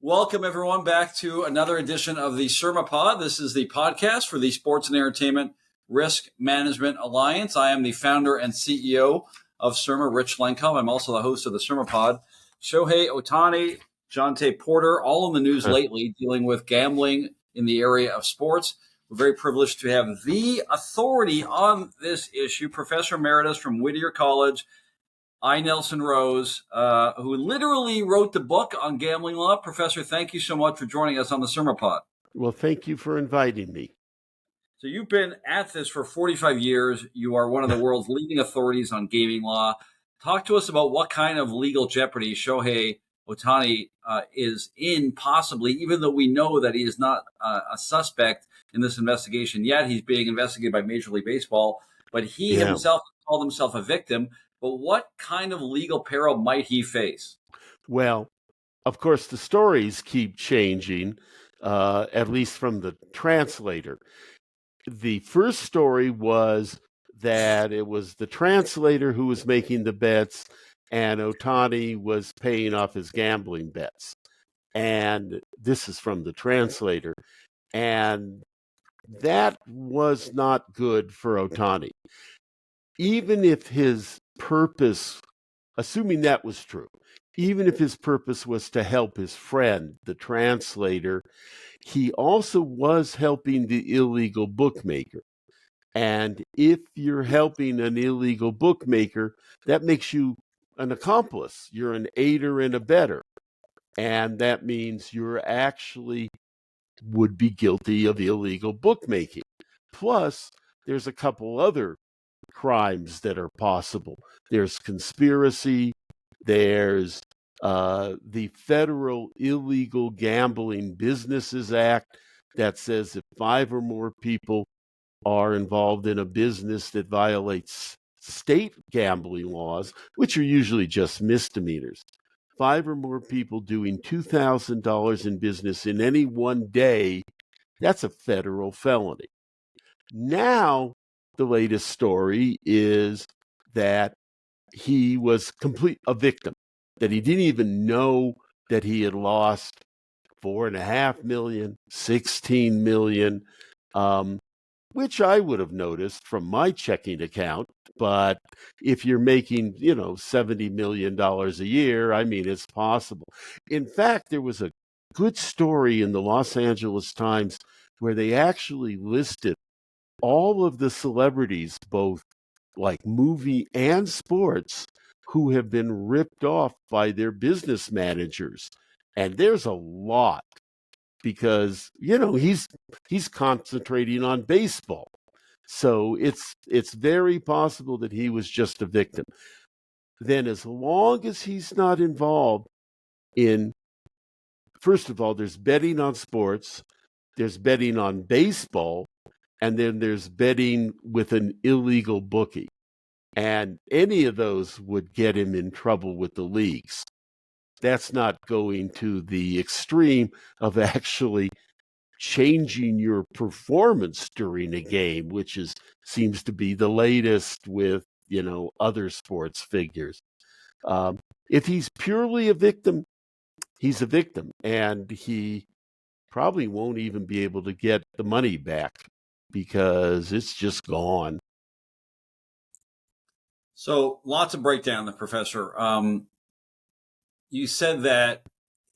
Welcome, everyone, back to another edition of the SERMAPod. This is the podcast for the Sports and Entertainment Risk Management Alliance. I am the founder and CEO of SERMA, Rich Lenkov. I'm also the host of the SERMAPod. Shohei Ohtani, Jonte Porter, all in the news lately, dealing with gambling in the area of sports. We're very privileged to have the authority on this issue, Professor Emeritus from Whittier College, I. Nelson Rose, who literally wrote the book on gambling law. Professor, thank you so much for joining us on the SERMAPod. Well, thank you for inviting me. So you've been at this for 45 years. You are one of the world's leading authorities on gaming law. Talk to us about what kind of legal jeopardy Shohei Ohtani is in, possibly, even though we know that he is not a suspect in this investigation yet. He's being investigated by Major League Baseball, but he himself called himself a victim. But what kind of legal peril might he face? Well, of course, the stories keep changing, at least from the translator. The first story was that it was the translator who was making the bets, and Ohtani was paying off his gambling bets. And this is from the translator. And that was not good for Ohtani. Even if his purpose, assuming that was true, even if his purpose was to help his friend, the translator, he also was helping the illegal bookmaker. And if you're helping an illegal bookmaker, that makes you an accomplice. You're an aider and abetter. And that means you're actually would be guilty of illegal bookmaking. Plus, there's a couple other crimes that are possible. There's conspiracy, there's the Federal Illegal Gambling Businesses Act that says if 5 or more people are involved in a business that violates state gambling laws, which are usually just misdemeanors, 5 or more people doing $2,000 in business in any one day, that's a federal felony. Now, the latest story is that he was a victim, that he didn't even know that he had lost $4.5 million, $16 million, which I would have noticed from my checking account. But if you're making, $70 million a year, I mean, it's possible. In fact, there was a good story in the Los Angeles Times where they actually listed all of the celebrities, both like movie and sports, who have been ripped off by their business managers. And there's a lot because, he's concentrating on baseball. So it's very possible that he was just a victim. Then as long as he's not involved in, first of all, there's betting on sports, there's betting on baseball, and then there's betting with an illegal bookie. And any of those would get him in trouble with the leagues. That's not going to the extreme of actually changing your performance during a game, which seems to be the latest with, other sports figures. If he's purely a victim, he's a victim, and he probably won't even be able to get the money back because it's just gone. So lots of breakdown there, Professor. You said that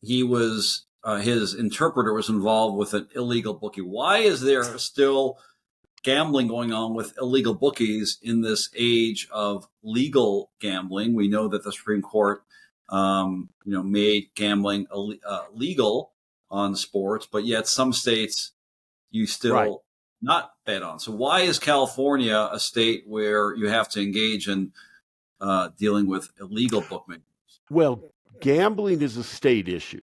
he was his interpreter was involved with an illegal bookie. Why is there still gambling going on with illegal bookies in this age of legal gambling? We know that the Supreme Court, made gambling legal on sports, but yet some states you still not bet on. So why is California a state where you have to engage in dealing with illegal bookmaking? Well, gambling is a state issue.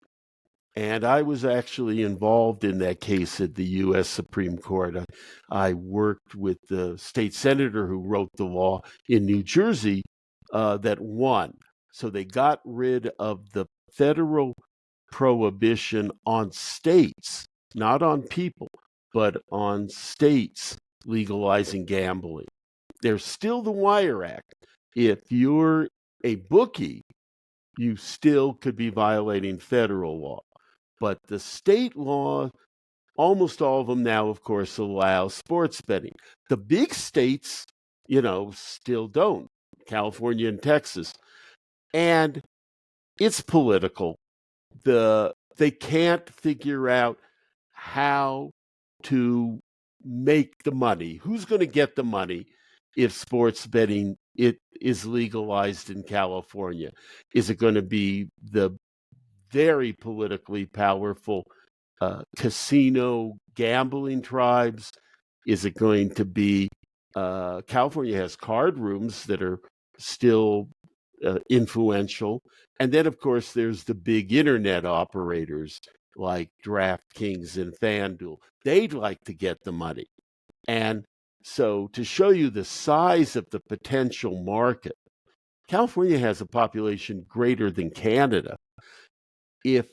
And I was actually involved in that case at the U.S. Supreme Court. I worked with the state senator who wrote the law in New Jersey that won. So they got rid of the federal prohibition on states, not on people, but on states legalizing gambling. There's still the Wire Act. If you're a bookie, you still could be violating federal law. But the state law, almost all of them now, of course, allow sports betting. The big states, still don't. California and Texas. And it's political. They can't figure out how to make the money. Who's going to get the money if sports betting is legalized in California? Is it going to be the very politically powerful casino gambling tribes? Is it going to be California has card rooms that are still influential. And then, of course, there's the big internet operators like DraftKings and FanDuel. They'd like to get the money. And so to show you the size of the potential market, California has a population greater than Canada. If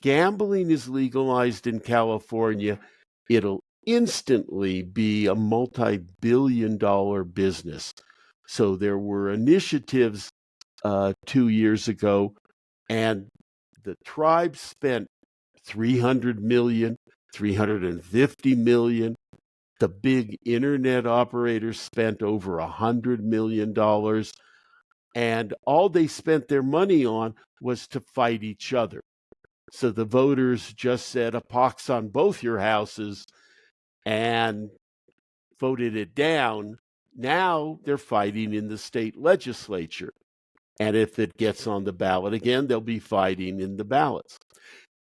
gambling is legalized in California, it'll instantly be a multi-billion-dollar business. So there were initiatives 2 years ago, and the tribe spent $300 million, $350 million. The big internet operators spent over $100 million. And all they spent their money on was to fight each other. So the voters just said a pox on both your houses and voted it down. Now they're fighting in the state legislature. And if it gets on the ballot again, they'll be fighting in the ballots.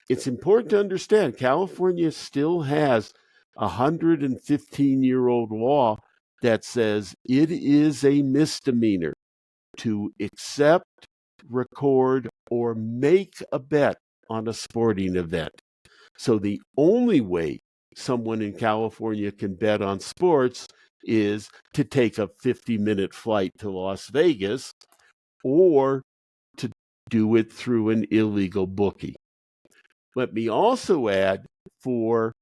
It's important to understand California still has a 115-year-old law that says it is a misdemeanor to accept, record, or make a bet on a sporting event. So the only way someone in California can bet on sports is to take a 50-minute flight to Las Vegas or to do it through an illegal bookie. Let me also add, for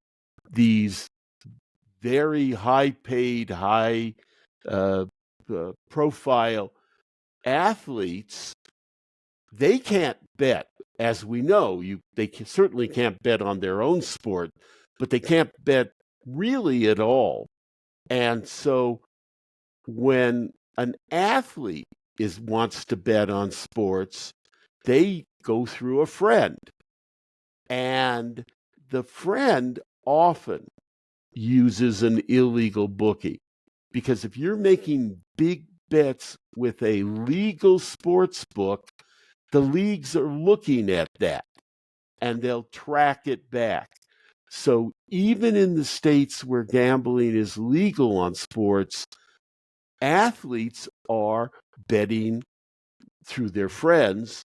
these very high-paid, high-profile athletes, they can't bet. As we know, they certainly can't bet on their own sport, but they can't bet really at all. And so when an athlete wants to bet on sports, they go through a friend. And the friend often uses an illegal bookie. Because if you're making big bets with a legal sports book, the leagues are looking at that and they'll track it back. So even in the states where gambling is legal on sports, athletes are betting through their friends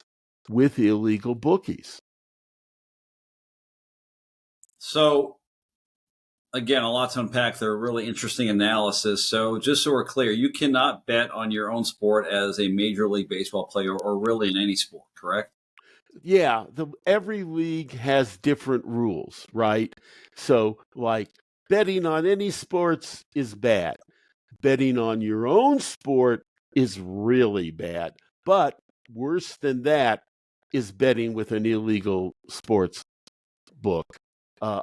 with illegal bookies. So, again, a lot to unpack there. Really interesting analysis. So, just so we're clear, you cannot bet on your own sport as a Major League Baseball player or really in any sport, correct? Yeah, every league has different rules, right? So, like, betting on any sports is bad. Betting on your own sport is really bad. But worse than that is betting with an illegal sports book.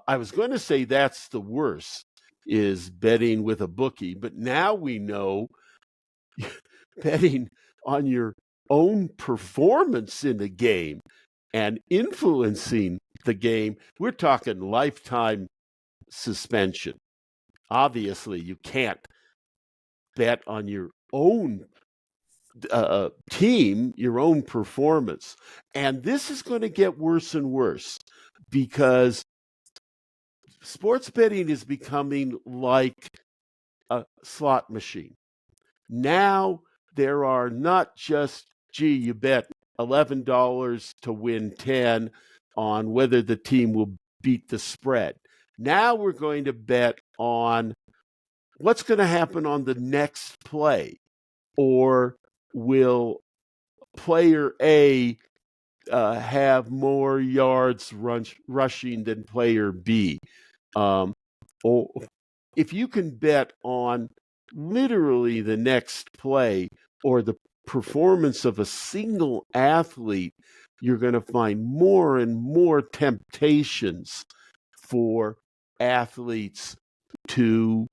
I was going to say that's the worst, is betting with a bookie. But now we know betting on your own performance in the game and influencing the game, we're talking lifetime suspension. Obviously, you can't bet on your own team, your own performance. And this is going to get worse and worse because sports betting is becoming like a slot machine. Now there are not just, you bet $11 to win 10 on whether the team will beat the spread. Now we're going to bet on what's going to happen on the next play, or will player A have more yards rushing than player B? Or if you can bet on literally the next play or the performance of a single athlete, you're going to find more and more temptations for athletes to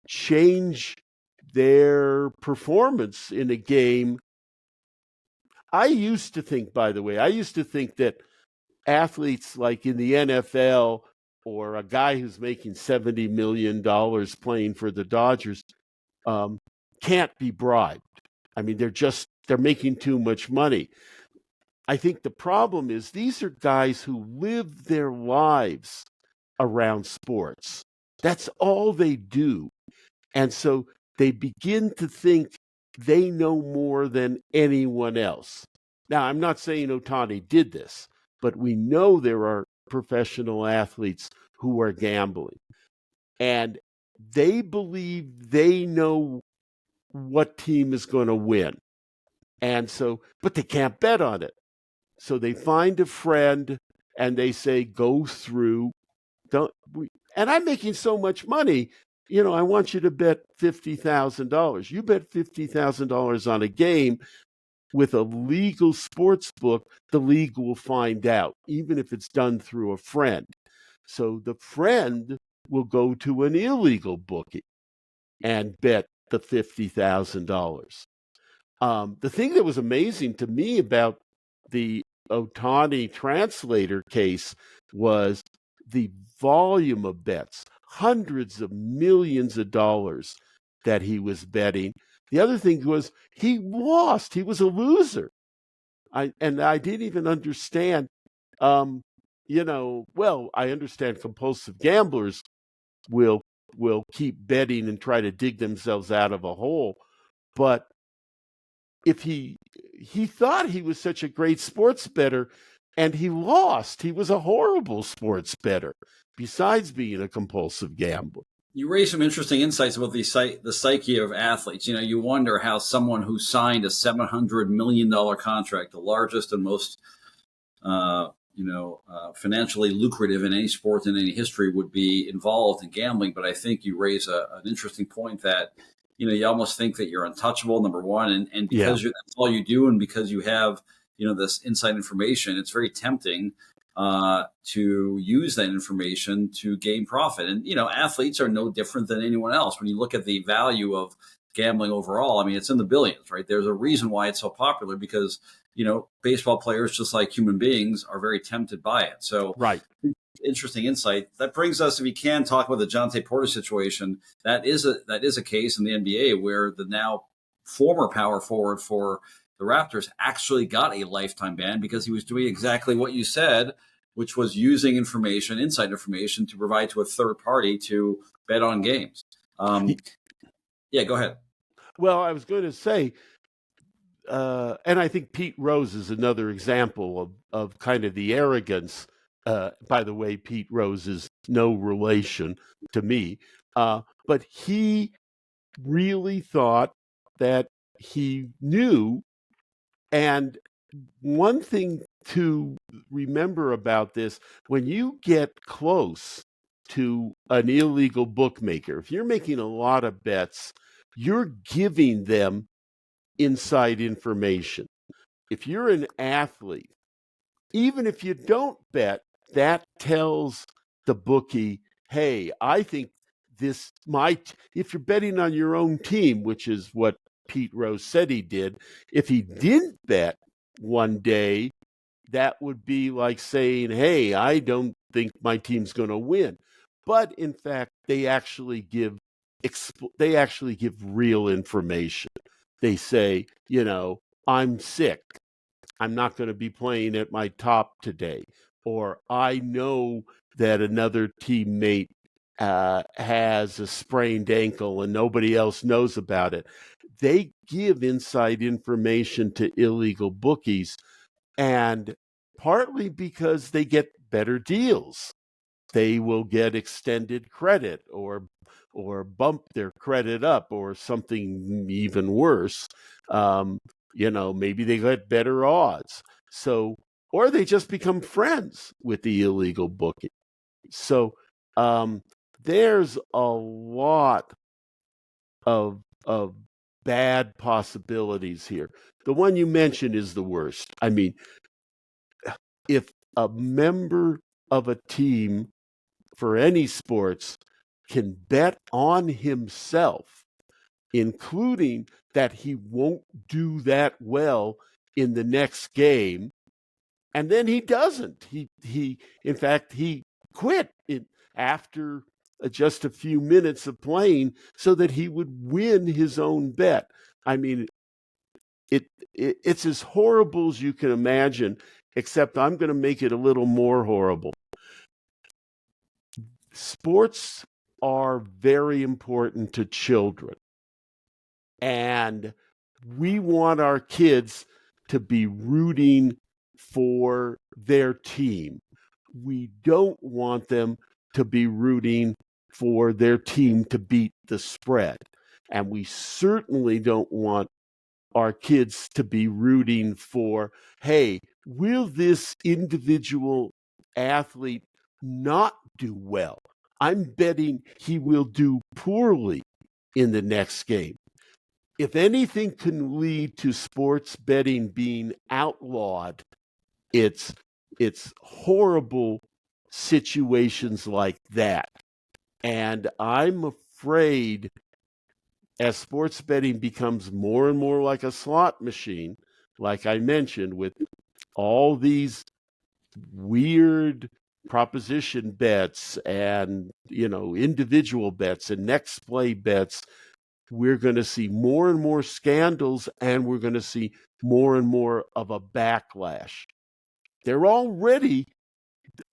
change their performance in a game. I used to think, by the way, that athletes like in the NFL or a guy who's making $70 million playing for the Dodgers can't be bribed. I mean, they're making too much money. I think the problem is these are guys who live their lives around sports. That's all they do. And so they begin to think they know more than anyone else. Now, I'm not saying Ohtani did this, but we know there are professional athletes who are gambling. And they believe they know what team is going to win. And so, but they can't bet on it. So they find a friend and they say, go through. And I'm making so much money. I want you to bet $50,000. You bet $50,000 on a game with a legal sports book, the league will find out, even if it's done through a friend. So the friend will go to an illegal bookie and bet the $50,000. The thing that was amazing to me about the Ohtani translator case was the volume of bets, hundreds of millions of dollars that he was betting. The other thing was he lost. He was a loser. I didn't even understand. I understand compulsive gamblers will keep betting and try to dig themselves out of a hole, but if he thought he was such a great sports bettor and he lost, he was a horrible sports bettor besides being a compulsive gambler. You raised some interesting insights about the psyche of athletes. You wonder how someone who signed a $700 million contract, the largest and most financially lucrative in any sport in any history, would be involved in gambling. But I think you raise an interesting point that you almost think that you're untouchable, number one, and because that's all you do, and because you have this inside information, it's very tempting to use that information to gain profit. And athletes are no different than anyone else. When you look at the value of gambling overall, I mean, it's in the billions, right? There's a reason why it's so popular, because baseball players, just like human beings, are very tempted by it. So right. Interesting insight. That brings us, if we can, talk about the Jonte Porter situation. That is a case in the NBA where the now former power forward for the Raptors actually got a lifetime ban because he was doing exactly what you said, which was using information, inside information, to provide to a third party to bet on games. Yeah, go ahead. Well, I was going to say, and I think Pete Rose is another example of kind of the arrogance. By the way, Pete Rose is no relation to me, but he really thought that he knew. And one thing to remember about this, when you get close to an illegal bookmaker, if you're making a lot of bets, you're giving them inside information. If you're an athlete, even if you don't bet, that tells the bookie, hey, I think this might, if you're betting on your own team, which is what Pete Rose said he did, if he didn't bet one day, that would be like saying, hey, I don't think my team's going to win. But in fact, they actually give real information. They say, I'm sick. I'm not going to be playing at my top today. Or I know that another teammate has a sprained ankle and nobody else knows about it. They give inside information to illegal bookies, and partly because they get better deals. They will get extended credit or bump their credit up, or something even worse. Maybe they get better odds. So, or they just become friends with the illegal bookie. So there's a lot of bad possibilities here. The one you mentioned is the worst. I mean, if a member of a team for any sports can bet on himself, including that he won't do that well in the next game, and then he doesn't. In fact, he quit after just a few minutes of playing so that he would win his own bet. I mean, it's as horrible as you can imagine, except I'm going to make it a little more horrible. Sports are very important to children, and we want our kids to be rooting for their team. We don't want them to be rooting for their team to beat the spread. And we certainly don't want our kids to be rooting for, hey, will this individual athlete not do well? I'm betting he will do poorly in the next game. If anything can lead to sports betting being outlawed, it's horrible situations like that. And I'm afraid as sports betting becomes more and more like a slot machine, like I mentioned, with all these weird proposition bets and, individual bets and next play bets, we're going to see more and more scandals, and we're going to see more and more of a backlash. They're already,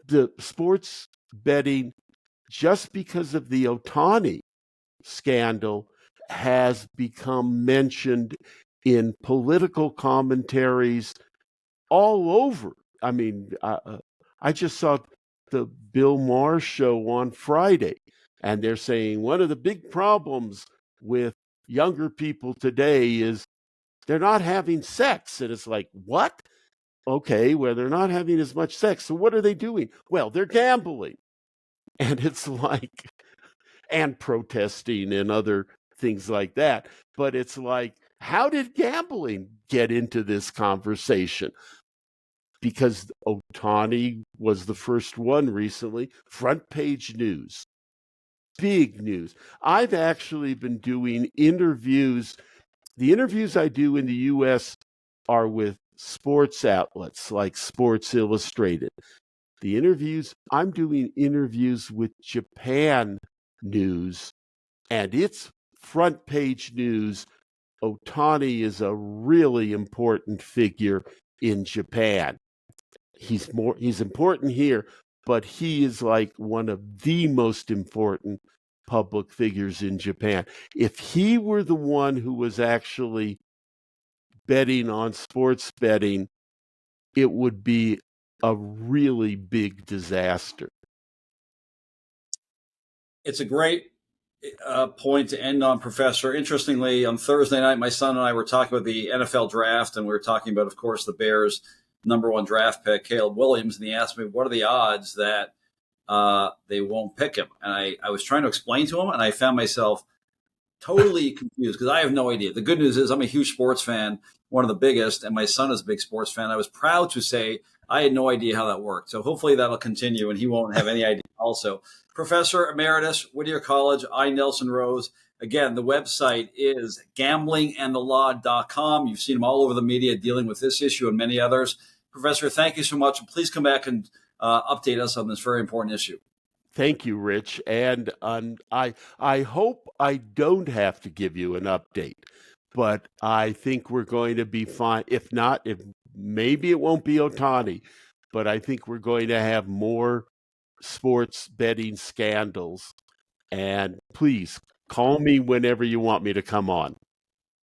the sports betting, just because of the Ohtani scandal, has become mentioned in political commentaries all over. I mean, I just saw the Bill Maher show on Friday, and they're saying one of the big problems with younger people today is they're not having sex. And it's like, what? Okay, well, they're not having as much sex. So what are they doing? Well, they're gambling. And it's like, and protesting and other things like that. But it's like, how did gambling get into this conversation? Because Ohtani was the first one recently, front page news, big news. I've actually been doing interviews. The interviews I do in the US are with sports outlets like Sports Illustrated. I'm doing interviews with Japan news, and it's front page news. Ohtani is a really important figure in Japan. He's important here, but he is like one of the most important public figures in Japan. If he were the one who was actually betting on sports betting, it would be a really big disaster. It's a great point to end on, Professor. Interestingly, on Thursday night, my son and I were talking about the NFL draft, and we were talking about, of course, the Bears' #1 draft pick, Caleb Williams, and he asked me, what are the odds that they won't pick him? And I was trying to explain to him, and I found myself totally confused because I have no idea. The good news is I'm a huge sports fan, one of the biggest, and my son is a big sports fan. I was proud to say I had no idea how that worked. So hopefully that'll continue and he won't have any idea also. Professor Emeritus, Whittier College, I. Nelson Rose. Again, the website is gamblingandthelaw.com. You've seen him all over the media dealing with this issue and many others. Professor, thank you so much. Please come back and update us on this very important issue. Thank you, Rich. And I hope I don't have to give you an update, but I think we're going to be fine. If not, maybe it won't be Ohtani, but I think we're going to have more sports betting scandals. And please call me whenever you want me to come on.